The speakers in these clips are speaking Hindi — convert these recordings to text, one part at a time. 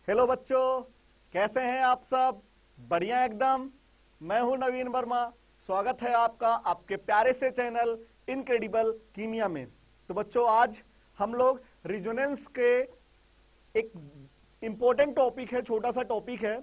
हेलो बच्चों, कैसे हैं आप सब? बढ़िया एकदम। मैं हूं नवीन वर्मा। स्वागत है आपका आपके प्यारे से चैनल इनक्रेडिबल कीमिया में। तो बच्चों, आज हम लोग रिजोनेंस के एक इंपॉर्टेंट टॉपिक है, छोटा सा टॉपिक है,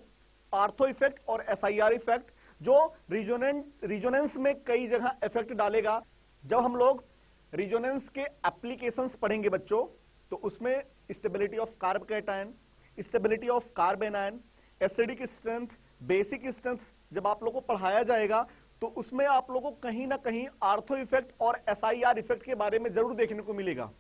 आर्थो इफेक्ट और एसआईआर इफेक्ट, जो रिजोनेंस में कई जगह इफेक्ट डालेगा। जब हम लोग रिजोनेंस के एप्लीकेशंस पढ़ेंगे बच्चों, तो उसमें stability of carb cation, stability of carb anion, acidic strength, basic strength जब आप लोगों को पढ़ाया जाएगा, तो उसमें आप लोगों को कहीं ना कहीं आर्थो इफेक्ट और एसआईआर इफेक्ट के बारे में जरूर देखने को मिलेगा।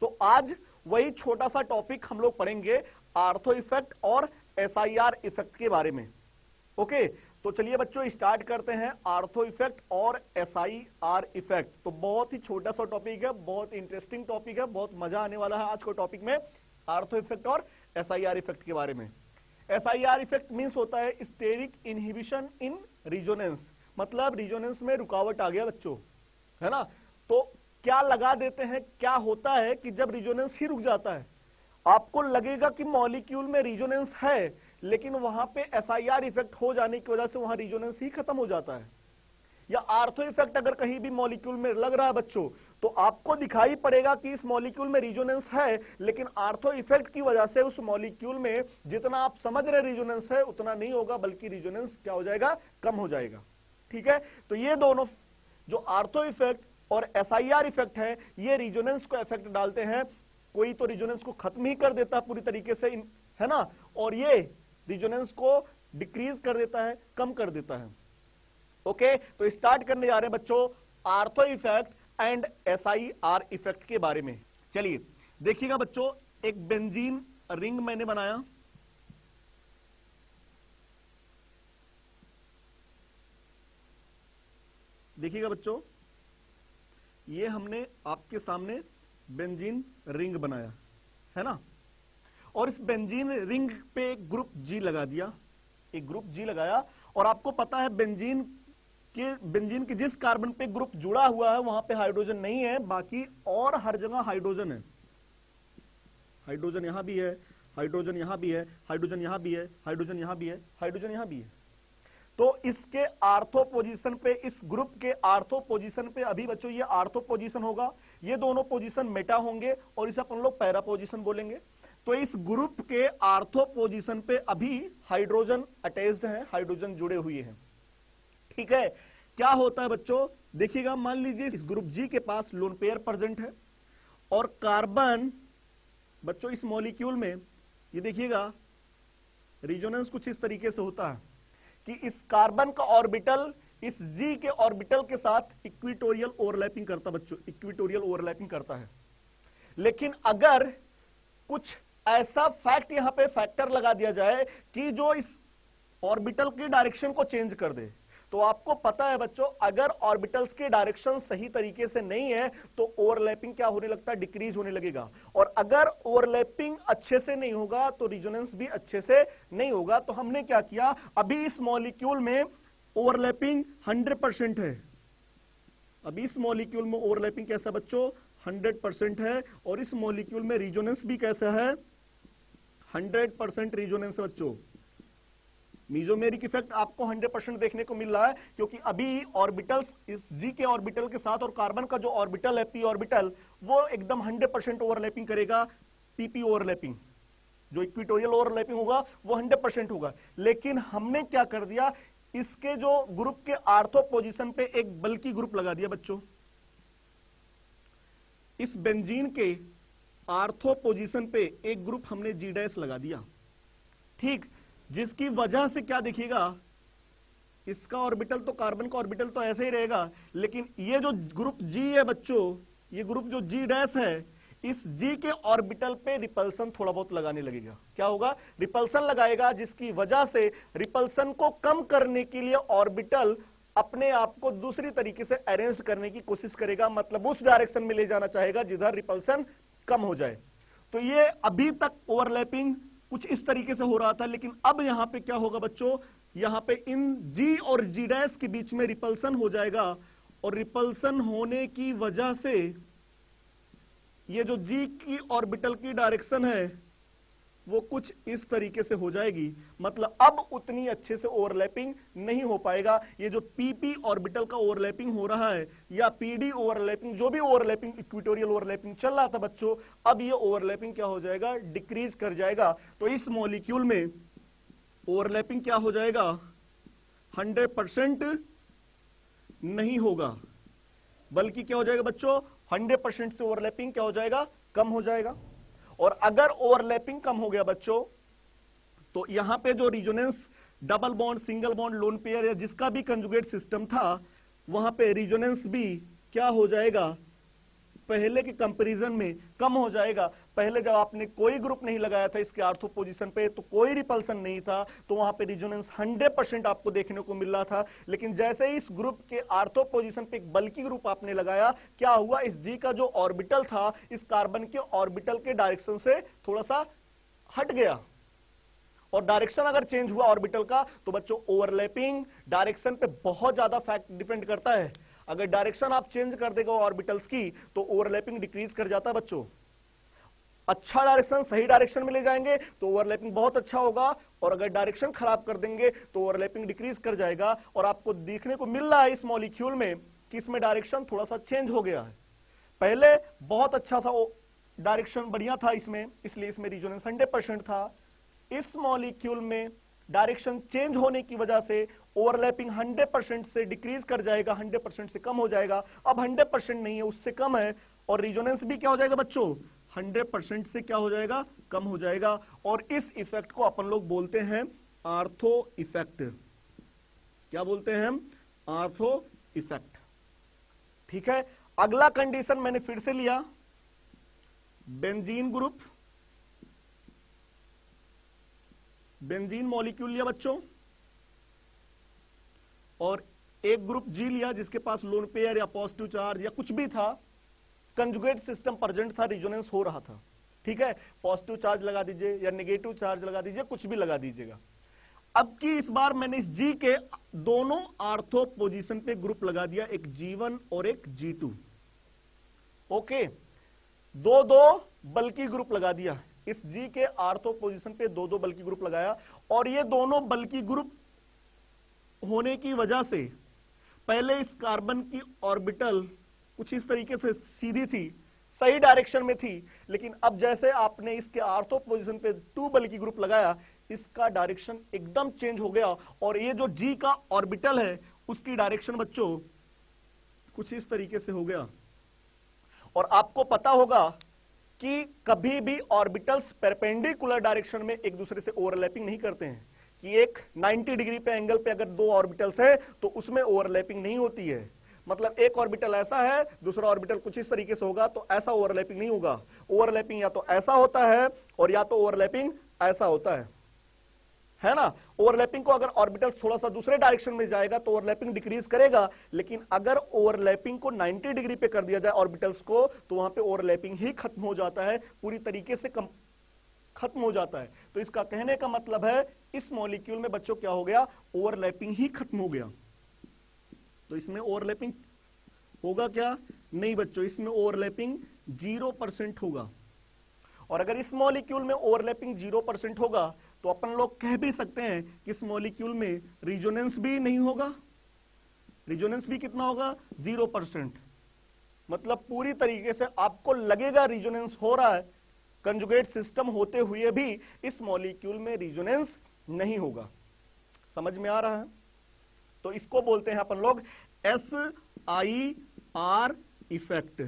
तो आज वही छोटा सा टॉपिक हम लोग पढ़ेंगे, आर्थो इफेक्ट और एसआईआर इफेक्ट के बारे में। ओके, तो चलिए बच्चों स्टार्ट करते हैं, आर्थो इफेक्ट और एसआईआर इफेक्ट। तो बहुत ही छोटा सा टॉपिक है, बहुत इंटरेस्टिंग टॉपिक है, बहुत मजा आने वाला है आज को टॉपिक में, आर्थो इफेक्ट और एसआईआर इफेक्ट के बारे में। एसआईआर इफेक्ट मींस होता है स्टेरिक इनहिबिशन इन रिजोनेंस, मतलब रिजोनेंस में रुकावट आ गया बच्चों, है ना। तो क्या लगा देते हैं, क्या होता है कि जब रिजोनेंस ही रुक जाता है, आपको लगेगा कि मॉलिक्यूल में रिजोनेंस है, लेकिन वहां पे एसआईआर इफेक्ट हो जाने की वजह से वहां रिजोनेंस ही खत्म हो जाता है। या आर्थो इफेक्ट अगर कहीं भी मॉलिक्यूल में लग रहा है बच्चों, तो आपको दिखाई पड़ेगा कि इस मॉलिक्यूल में रिजोनेंस है, लेकिन आर्थो इफेक्ट की वजह से उस मॉलिक्यूल में जितना आप समझ रहे रिजोनेंस है उतना नहीं होगा, बल्कि रिजोनेंस क्या हो जाएगा, कम हो जाएगा। ठीक है, तो ये दोनों जो आर्थो इफेक्ट और एसआईआर इफेक्ट है, ये रिजोनेंस को इफेक्ट डालते हैं। कोई तो रिजोनेंस को खत्म ही कर देता है पूरी तरीके से, है ना, और ये रिजोनेंस को डिक्रीज कर देता है, कम कर देता है। ओके, तो स्टार्ट करने जा रहे हैं बच्चों ortho effect and SIR effect के बारे में। चलिए देखिएगा बच्चों, एक बेंजीन रिंग मैंने बनाया, देखिएगा बच्चों, ये हमने आपके सामने बेंजीन रिंग बनाया है ना, और इस बेंजीन रिंग पे एक ग्रुप जी लगा दिया, एक ग्रुप जी लगाया। और आपको पता है बेंजीन के जिस कार्बन पे ग्रुप जुड़ा हुआ है वहां पे हाइड्रोजन नहीं है, बाकी और हर जगह हाइड्रोजन है। हाइड्रोजन यहां भी है, हाइड्रोजन यहां भी है, हाइड्रोजन यहां भी है, हाइड्रोजन यहां भी है, हाइड्रोजन यहां भी है। तो इसके आर्थो पोजीशन पे, इस ग्रुप के आर्थो पोजीशन पे अभी बच्चों ये आर्थो पोजीशन होगा, ये दोनों पोजीशन मेटा होंगे और इसे अपन लोग पैरा पोजीशन बोलेंगे। तो इस ग्रुप के आर्थो पोजीशन पे अभी हाइड्रोजन अटैच्ड है, हाइड्रोजन जुड़े हुए हैं। ठीक है, क्या होता है बच्चों, देखिएगा, मान लीजिए इस ग्रुप जी के पास लोन पेयर प्रेजेंट है और कार्बन बच्चों इस मॉलिक्यूल में, ये देखिएगा रिजोनेंस कुछ इस तरीके से होता है कि इस कार्बन का ऑर्बिटल इस जी के ऑर्बिटल के साथ इक्विटोरियल ओवरलैपिंग करता बच्चों, इक्विटोरियल ओवरलैपिंग करता है। लेकिन अगर कुछ ऐसा फैक्ट यहां पे फैक्टर लगा दिया जाए कि जो इस ऑर्बिटल की डायरेक्शन को चेंज कर दे, तो आपको पता है बच्चों, अगर ऑर्बिटल्स की डायरेक्शन सही तरीके से नहीं है तो ओवरलैपिंग क्या होने लगता है, डिक्रीज होने लगेगा। और अगर ओवरलैपिंग अच्छे से नहीं होगा तो रिजोनेंस भी अच्छे से नहीं होगा। तो हमने क्या किया, अभी इस मॉलिक्यूल में ओवरलैपिंग 100% है, अभी इस मॉलिक्यूल में ओवरलैपिंग कैसा बच्चों, 100% है, और इस मॉलिक्यूल में रिजोनेंस भी कैसा है, 100% रिजोनेंस है बच्चों। मीजोमेरिक इफेक्ट आपको 100% देखने को मिल रहा है, क्योंकि अभी ऑर्बिटल्स इस जी के ऑर्बिटल के साथ और कार्बन का जो ऑर्बिटल है पी ऑर्बिटल, वो एकदम 100% ओवरलैपिंग करेगा। पीपी ओवरलैपिंग, जो इक्विटोरियल ओवरलैपिंग होगा वो 100% होगा। लेकिन हमने क्या कर दिया, इसके जो ग्रुप के आर्थो पोजीशन पे एक बल्कि ग्रुप लगा दिया बच्चों, इस बेंजीन के आर्थो पोजीशन पे एक ग्रुप हमने जी डैश लगा दिया। ठीक, जिसकी वजह से क्या देखिएगा, इसका ऑर्बिटल तो कार्बन का ऑर्बिटल तो ऐसे ही रहेगा, लेकिन ये जो ग्रुप जी है बच्चों, ये ग्रुप जो जी डैश है, इस जी के ऑर्बिटल पे रिपल्सन थोड़ा बहुत लगाने लगेगा। क्या होगा, रिपल्सन लगाएगा, जिसकी वजह से रिपल्सन को कम करने के लिए ऑर्बिटल अपने आप को दूसरी तरीके से अरेंज करने की कोशिश करेगा, मतलब उस डायरेक्शन में ले जाना चाहेगा जिधर रिपल्सन कम हो जाए। तो ये अभी तक ओवरलैपिंग कुछ इस तरीके से हो रहा था, लेकिन अब यहां पे क्या होगा बच्चों, यहां पे इन जी और जी डैश के बीच में रिपल्सन हो जाएगा, और रिपल्सन होने की वजह से ये जो जी की ऑर्बिटल की डायरेक्शन है वो कुछ इस तरीके से हो जाएगी, मतलब अब उतनी अच्छे से ओवरलैपिंग नहीं हो पाएगा। ये जो पीपी ऑर्बिटल का ओवरलैपिंग हो रहा है या पीडी ओवरलैपिंग, जो भी ओवरलैपिंग इक्वेटोरियल ओवरलैपिंग चल रहा था बच्चों, अब ये ओवरलैपिंग क्या हो जाएगा, डिक्रीज कर जाएगा। तो इस मॉलिक्यूल में ओवरलैपिंग क्या हो जाएगा, 100% नहीं होगा, बल्कि क्या हो जाएगा बच्चों, 100% से ओवरलैपिंग क्या हो जाएगा, कम हो जाएगा। और अगर ओवरलैपिंग कम हो गया बच्चों, तो यहां पे जो resonance double bond, single bond, lone pair या जिसका भी कंजुगेट सिस्टम था, वहां पे रिजोनेंस भी क्या हो जाएगा, पहले के कंपैरिजन में कम हो जाएगा। पहले जब आपने कोई ग्रुप नहीं लगाया था इसके आर्थो पोजीशन पे, तो कोई रिपल्सन नहीं था, तो वहां पे रिजोनेंस 100% आपको देखने को मिल रहा था। लेकिन जैसे ही इस ग्रुप के आर्थो पोजीशन पे एक बल्कि ग्रुप आपने लगाया, क्या हुआ, इस जी का जो ऑर्बिटल था इस कार्बन के ऑर्बिटल के डायरेक्शन से थोड़ा सा हट गया। और डायरेक्शन अगर चेंज हुआ ऑर्बिटल का, तो बच्चों ओवरलैपिंग डायरेक्शन पे बहुत ज्यादा फैक्ट डिपेंड करता है। अगर डायरेक्शन आप चेंज कर देगा ऑर्बिटल्स की, तो ओवरलैपिंग डिक्रीज कर जाता है बच्चों। अच्छा डायरेक्शन, सही डायरेक्शन में ले जाएंगे तो ओवरलैपिंग बहुत अच्छा होगा, और अगर डायरेक्शन खराब कर देंगे तो ओवरलैपिंग डिक्रीज कर जाएगा। और आपको देखने को मिल रहा है इस मॉलिक्यूल में कि इसमें डायरेक्शन थोड़ा सा चेंज हो गया है। पहले बहुत अच्छा सा डायरेक्शन बढ़िया था इसमें, इसलिए इसमें रिजोनेंस 100% था। इस मॉलिक्यूल में डायरेक्शन चेंज होने की वजह से ओवरलैपिंग 100% से डिक्रीज कर जाएगा, 100% से कम हो जाएगा। अब 100% नहीं है, उससे कम है, और रिजोनेंस भी क्या हो जाएगा बच्चों, 100% से क्या हो जाएगा, कम हो जाएगा। और इस इफेक्ट को अपन लोग बोलते हैं आर्थो इफेक्ट। क्या बोलते हैं हम, आर्थो इफेक्ट। ठीक है, अगला कंडीशन मैंने फिर से लिया, बेंजीन ग्रुप, बेंजीन मॉलिक्यूल लिया बच्चों, और एक ग्रुप जी लिया जिसके पास लोन पेयर या पॉजिटिव चार्ज या कुछ भी था, कंजुगेट सिस्टम प्रेजेंट था, रिजोनेंस हो रहा था। ठीक है, पॉजिटिव चार्ज लगा दीजिए या नेगेटिव चार्ज लगा दीजिए, कुछ भी लगा दीजिएगा। अब की इस बार मैंने इस जी के दोनों आर्थो पोजीशन पे ग्रुप लगा दिया, एक G1 और एक G2। ओके, दो दो बल्कि ग्रुप लगा दिया, इस जी के आर्थो पोजीशन पे दो दो बल्कि ग्रुप लगाया। और ये दोनों बल्कि ग्रुप होने की वजह से पहले इस कार्बन की ऑर्बिटल कुछ इस तरीके से सीधी थी, सही डायरेक्शन में थी, लेकिन अब जैसे आपने इसके आर्थो पोजीशन पे 2 बल्कि ग्रुप लगाया, इसका डायरेक्शन एकदम चेंज हो गया। और ये जो जी का ऑर्बिटल है उसकी डायरेक्शन बच्चों कुछ इस तरीके से हो गया। और आपको पता होगा कि कभी भी ऑर्बिटल्स परपेंडिकुलर डायरेक्शन में एक दूसरे से ओवरलैपिंग नहीं करते हैं, कि एक 90 डिग्री पे एंगल पे अगर दो ऑर्बिटल्स है तो उसमें ओवरलैपिंग नहीं होती है। मतलब एक ऑर्बिटल ऐसा है, दूसरा ऑर्बिटल कुछ इस तरीके से होगा, तो ऐसा ओवरलैपिंग नहीं होगा। ओवरलैपिंग या तो ऐसा होता है और या तो ओवरलैपिंग ऐसा होता है ना। ओवरलैपिंग को अगर ऑर्बिटल्स थोड़ा सा दूसरे डायरेक्शन में जाएगा तो ओवरलैपिंग डिक्रीज करेगा, लेकिन अगर ओवरलैपिंग को 90 डिग्री पे कर दिया जाए ऑर्बिटल्स को, तो वहां पे ओवरलैपिंग ही खत्म हो जाता है, पूरी तरीके से खत्म हो जाता है। तो इसका कहने का मतलब है इस मॉलिक्यूल में बच्चों क्या हो गया, ओवरलैपिंग ही खत्म हो गया। तो इसमें ओवरलैपिंग होगा क्या, नहीं बच्चों, इसमें ओवरलैपिंग 0% होगा। और अगर इस मॉलिक्यूल में ओवरलैपिंग 0% होगा तो अपन लोग कह भी सकते हैं कि इस मॉलिक्यूल में रिजोनेंस भी नहीं होगा। रिजोनेंस भी कितना होगा, 0%। मतलब पूरी तरीके से आपको लगेगा रिजोनेंस हो रहा है, कंजुगेट सिस्टम होते हुए भी इस मॉलिक्यूल में रिजोनेंस नहीं होगा। समझ में आ रहा है। तो इसको बोलते हैं अपन लोग SIR effect.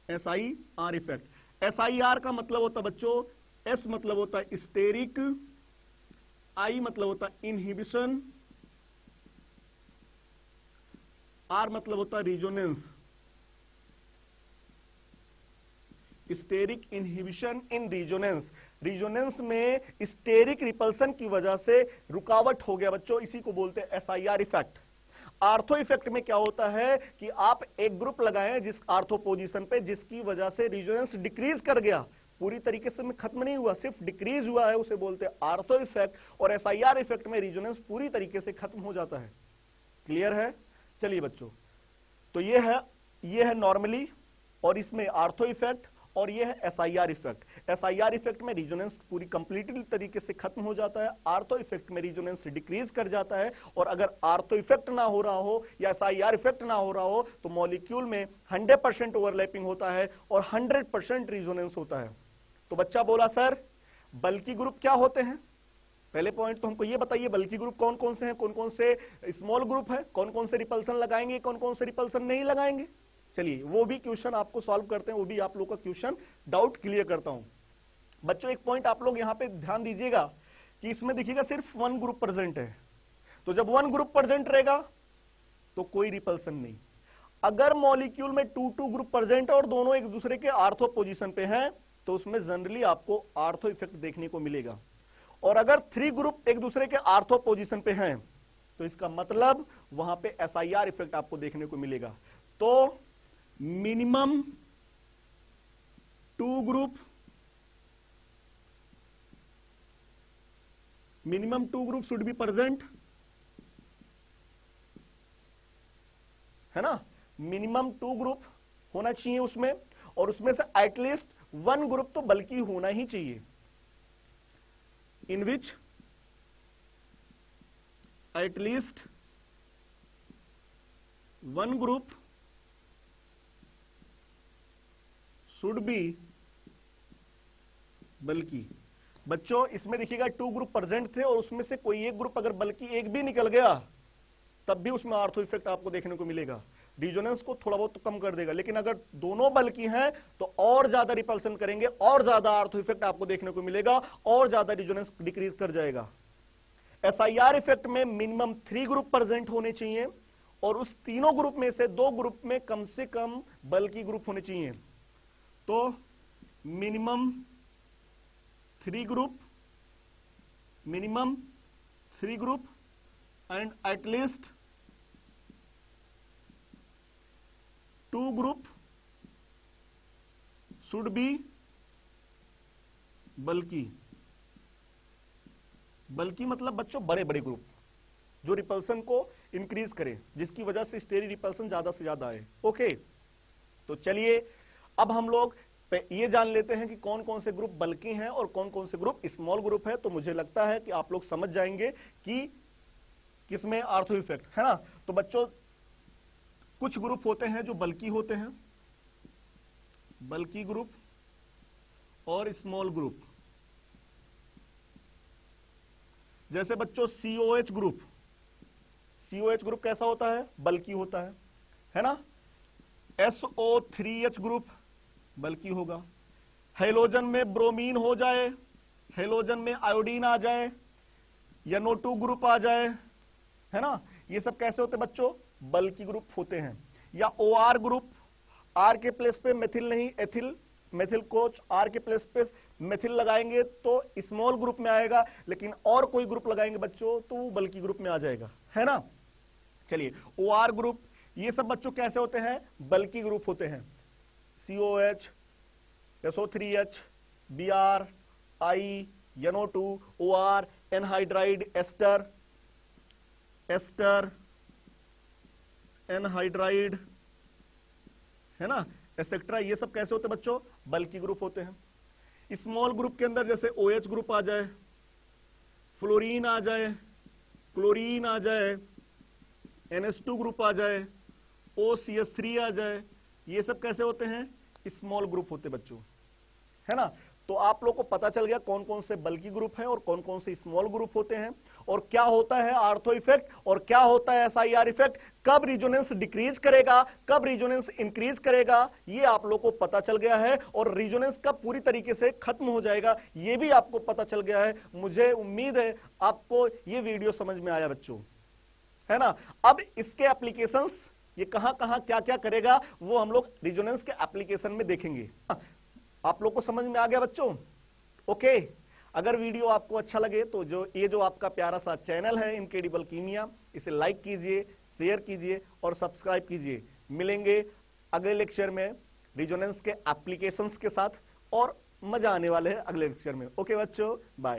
SIR effect. SIR का मतलब होता बच्चों, S मतलब होता है स्टेरिक, I मतलब होता है इनहिबिशन, R मतलब होता है रिजोनेंस। स्टेरिक इनहिबिशन इन रिजोनेंस। रिजोनेंस में स्टेरिक रिपल्सन की वजह से रुकावट हो गया बच्चों, इसी को बोलते हैं SIR इफेक्ट। आर्थो इफेक्ट में क्या होता है कि आप एक ग्रुप लगाएं जिस आर्थो पोजीशन पे, जिसकी वजह से रिजोनेंस डिक्रीज कर गया, पूरी तरीके से खत्म नहीं हुआ, सिर्फ डिक्रीज हुआ है, उसे बोलते हैं आर्थो इफेक्ट। और SIR इफेक्ट में रिजोनेंस पूरी तरीके से खत्म हो जाता है। क्लियर है। चलिए बच्चों, तो ये है नॉर्मली, और इसमें आर्थो इफेक्ट और ये है SIR इफेक्ट। SIR इफेक्ट में रिजोनेंस पूरी कंप्लीटली तरीके से खत्म हो जाता है, आर्थो इफेक्ट में रिजोनेंस डिक्रीज कर जाता है। और अगर आर्थो इफेक्ट ना हो रहा हो या SIR इफेक्ट ना हो रहा हो तो मॉलिक्यूल में 100% ओवरलैपिंग होता है और 100% रिजोनेंस होता है। तो बच्चा बोला सर बल्कि ग्रुप क्या होते हैं? पहले पॉइंट तो हमको ये बताइए, बल्कि ग्रुप कौन कौन से हैं, कौन कौन से स्मॉल ग्रुप है, कौन कौन से रिपल्सन लगाएंगे, कौन कौन से रिपल्सन नहीं लगाएंगे। चलिए वो भी क्वेश्चन आपको सॉल्व करते हैं, वो भी आप लोग का क्वेश्चन डाउट क्लियर करता हूं। बच्चों एक पॉइंट आप लोग यहां पे ध्यान दीजिएगा कि इसमें देखिएगा सिर्फ 1 ग्रुप प्रेजेंट है। तो जब 1 ग्रुप प्रेजेंट रहेगा तो कोई रिपल्सन नहीं। अगर मॉलिक्यूल में 2 ग्रुप प्रेजेंट है और दोनों एक दूसरे के आर्थो पोजीशन पे हैं तो उसमें जनरली आपको आर्थो इफेक्ट देखने को मिलेगा। और अगर 3 ग्रुप एक दूसरे के आर्थो पोजीशन पे हैं तो इसका मतलब वहां पे SIR इफेक्ट आपको देखने को मिलेगा। तो minimum 2 group should be present, है ना। मिनिमम 2 ग्रुप होना चाहिए उसमें, और उसमें से एटलीस्ट 1 ग्रुप तो बल्कि होना ही चाहिए। in which at least 1 group should be बल्कि। बच्चों इसमें देखिएगा 2 ग्रुप प्रेजेंट थे और उसमें से कोई एक ग्रुप अगर बल्कि एक भी निकल गया तब भी उसमें आर्थो इफेक्ट आपको देखने को मिलेगा। रिजोनेंस को थोड़ा बहुत तो कम कर देगा, लेकिन अगर दोनों बल्कि हैं तो और ज्यादा रिपल्सन करेंगे, और ज्यादा आर्थो इफेक्ट आपको देखने को मिलेगा, और ज्यादा रिजोनेंस डिक्रीज कर जाएगा। SIR इफेक्ट में मिनिमम 3 ग्रुप प्रेजेंट होने चाहिए और उस तीनों ग्रुप में से 2 ग्रुप में कम से कम बल्कि ग्रुप होने चाहिए। तो minimum 3 group and at least 2 group should be बल्कि। बल्कि मतलब बच्चों बड़े बड़े ग्रुप जो रिपल्सन को इंक्रीज करे, जिसकी वजह से स्टेरी रिपल्सन ज्यादा से ज्यादा आए। ओके, तो चलिए अब हम लोग ये जान लेते हैं कि कौन कौन से ग्रुप बल्कि हैं और कौन कौन से ग्रुप स्मॉल ग्रुप है। तो मुझे लगता है कि आप लोग समझ जाएंगे कि किसमें आर्थो इफेक्ट है ना। तो बच्चों कुछ ग्रुप होते हैं जो बल्कि होते हैं, बल्कि ग्रुप और स्मॉल ग्रुप। जैसे बच्चों COH ग्रुप, COH ग्रुप कैसा होता है? बल्कि होता है ना। SO3H ग्रुप बल्कि होगा। हेलोजन में ब्रोमीन हो जाए, हेलोजन में आयोडीन आ जाए, NO2 ग्रुप आ जाए, है ना, ये सब कैसे होते बच्चों? बल्कि ग्रुप होते हैं। या OR ग्रुप, R के प्लेस पे मेथिल नहीं एथिल, मेथिल को R के प्लेस पे मेथिल लगाएंगे तो स्मॉल ग्रुप में आएगा, लेकिन और कोई ग्रुप लगाएंगे बच्चों तो वो बल्कि ग्रुप में आ जाएगा, है ना। चलिए OR ग्रुप, ये सब बच्चों कैसे होते हैं? बल्कि ग्रुप होते हैं। COH, SO3H, Br, I, NO2, OR, anhydride ester, anhydride, है ना, एक्सेट्रा, ये सब कैसे होते हैं बच्चों? बल्कि ग्रुप होते हैं। स्मॉल ग्रुप के अंदर जैसे OH ग्रुप आ जाए, फ्लोरीन आ जाए, क्लोरीन आ जाए, NH2 ग्रुप आ जाए, OCH3 आ जाए, ये सब कैसे होते हैं? स्मॉल ग्रुप होते बच्चों, है ना। तो आप लोग को पता चल गया कौन कौन से बल्कि ग्रुप हैं और कौन कौन से स्मॉल ग्रुप होते हैं, और क्या होता है आर्थो इफेक्ट और क्या होता है SIR इफेक्ट, कब रिजोनेंस डिक्रीज करेगा, कब रिजोनेंस इंक्रीज करेगा, ये आप लोग को पता चल गया है। और रिजोनेंस कब पूरी तरीके से खत्म हो जाएगा ये भी आपको पता चल गया है। मुझे उम्मीद है आपको ये वीडियो समझ में आया बच्चों, है ना। अब इसके एप्लीकेशंस, ये कहां कहां क्या क्या करेगा वो हम लोग रिजोनेंस के एप्लीकेशन में देखेंगे। आप लोग को समझ में आ गया बच्चों? ओके, अगर वीडियो आपको अच्छा लगे तो ये जो आपका प्यारा सा चैनल है इनक्रेडिबल कीमिया, इसे लाइक कीजिए, शेयर कीजिए और सब्सक्राइब कीजिए। मिलेंगे अगले लेक्चर में रिजोनेंस के एप्लीकेशंस के साथ, और मजा आने वाले हैं अगले लेक्चर में। ओके बच्चों, बाय।